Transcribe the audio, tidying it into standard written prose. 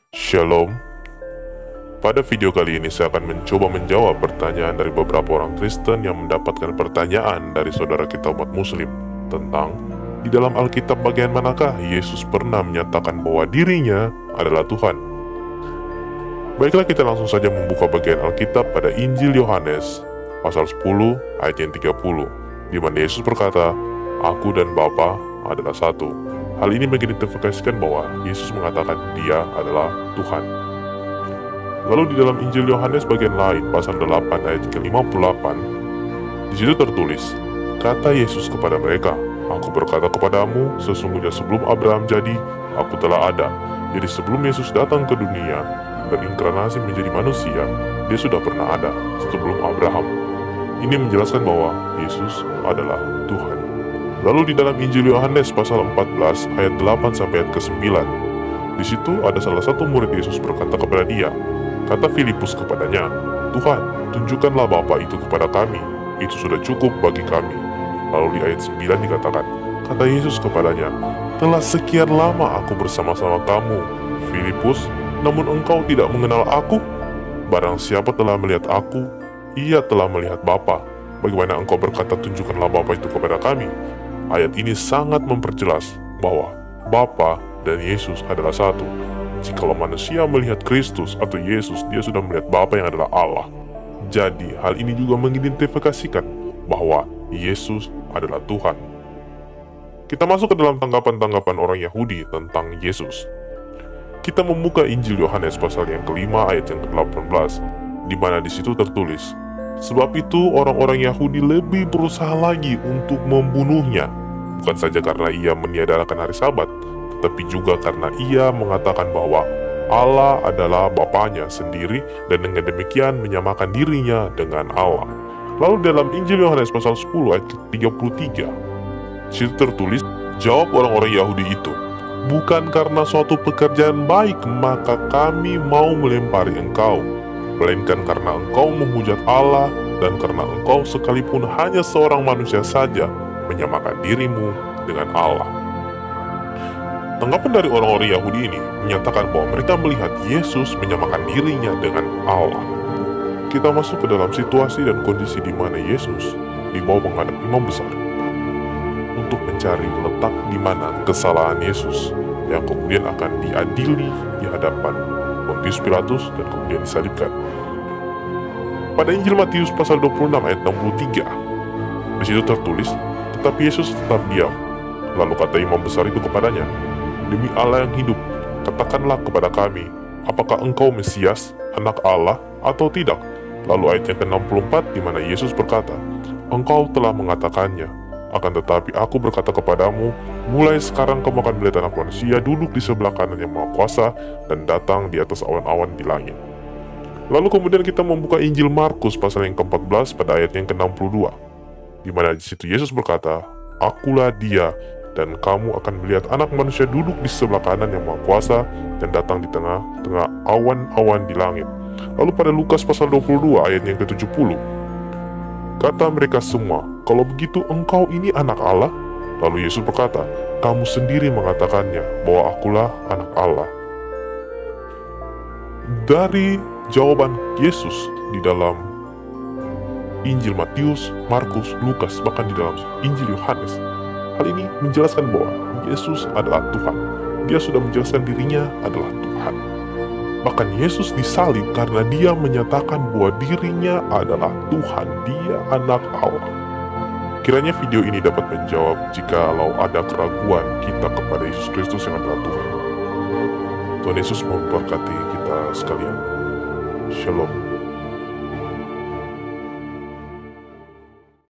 Shalom. Pada video kali ini saya akan mencoba menjawab pertanyaan dari beberapa orang Kristen yang mendapatkan pertanyaan dari saudara kita umat muslim tentang di dalam Alkitab bagian manakah Yesus pernah menyatakan bahwa dirinya adalah Tuhan. Baiklah, kita langsung saja membuka bagian Alkitab pada Injil Yohanes pasal 10 ayat yang 30, di mana Yesus berkata, "Aku dan Bapa adalah satu." Hal ini mengidentifikasikan bahwa Yesus mengatakan dia adalah Tuhan. Lalu di dalam Injil Yohanes bagian lain pasal 8 ayat ke-58, di situ tertulis, kata Yesus kepada mereka, "Aku berkata kepadamu, sesungguhnya sebelum Abraham jadi, aku telah ada." Jadi sebelum Yesus datang ke dunia, berinkarnasi menjadi manusia, dia sudah pernah ada sebelum Abraham. Ini menjelaskan bahwa Yesus adalah Tuhan. Lalu di dalam Injil Yohanes pasal 14 ayat 8 sampai ayat ke-9, di situ ada salah satu murid Yesus berkata kepada dia, kata Filipus kepadanya, "Tuhan, tunjukkanlah Bapa itu kepada kami, itu sudah cukup bagi kami." Lalu di ayat 9 dikatakan, kata Yesus kepadanya, "Telah sekian lama aku bersama-sama kamu, Filipus, namun engkau tidak mengenal aku? Barang siapa telah melihat aku, ia telah melihat Bapa. Bagaimana engkau berkata, tunjukkanlah Bapa itu kepada kami?" Ayat ini sangat memperjelas bahwa Bapa dan Yesus adalah satu. Jikalau manusia melihat Kristus atau Yesus, dia sudah melihat Bapa yang adalah Allah. Jadi, hal ini juga mengidentifikasikan bahwa Yesus adalah Tuhan. Kita masuk ke dalam tanggapan-tanggapan orang Yahudi tentang Yesus. Kita membuka Injil Yohanes pasal yang kelima ayat yang ke-18, di mana di situ tertulis, "Sebab itu orang-orang Yahudi lebih berusaha lagi untuk membunuhnya, bukan saja karena ia meniadakan hari Sabat, tetapi juga karena ia mengatakan bahwa Allah adalah Bapanya sendiri dan dengan demikian menyamakan dirinya dengan Allah." Lalu dalam Injil Yohanes pasal 10 ayat 33, situ tertulis, "Jawab orang-orang Yahudi itu, 'Bukan karena suatu pekerjaan baik maka kami mau melempari engkau, melainkan karena engkau menghujat Allah dan karena engkau sekalipun hanya seorang manusia saja menyamakan dirimu dengan Allah.'" Tanggapan dari orang-orang Yahudi ini menyatakan bahwa mereka melihat Yesus menyamakan dirinya dengan Allah. Kita masuk ke dalam situasi dan kondisi di mana Yesus dibawa menghadap imam besar untuk mencari letak di mana kesalahan Yesus yang kemudian akan diadili di hadapan Pontius Pilatus dan kemudian disalibkan. Pada Injil Matius pasal 26 ayat 63, di situ tertulis, "Tetapi Yesus tetap diam. Lalu kata imam besar itu kepadanya, 'Demi Allah yang hidup, katakanlah kepada kami, apakah engkau Mesias, anak Allah, atau tidak?' Lalu ayat yang ke-64 di mana Yesus berkata, 'Engkau telah mengatakannya. Akan tetapi aku berkata kepadamu, mulai sekarang kamu akan melihat Anak Manusia duduk di sebelah kanan yang Maha Kuasa dan datang di atas awan-awan di langit.'" Lalu kemudian kita membuka Injil Markus pasal yang ke-14 pada ayat yang ke-62, di mana di situ Yesus berkata, "Akulah dia, dan kamu akan melihat Anak Manusia duduk di sebelah kanan yang Maha Kuasa dan datang di tengah-tengah awan-awan di langit." Lalu pada Lukas pasal 22 ayat yang ke-70, kata mereka semua, "Kalau begitu engkau ini anak Allah?" Lalu Yesus berkata, "Kamu sendiri mengatakannya bahwa akulah anak Allah." Dari jawaban Yesus di dalam Injil Matius, Markus, Lukas, bahkan di dalam Injil Yohanes, hal ini menjelaskan bahwa Yesus adalah Tuhan. Dia sudah menjelaskan dirinya adalah Tuhan. Bahkan Yesus disalib karena dia menyatakan bahwa dirinya adalah Tuhan, dia anak Allah. Kiranya video ini dapat menjawab jikalau ada keraguan kita kepada Yesus Kristus yang adalah Tuhan. Tuhan Yesus memberkati kita sekalian. Shalom.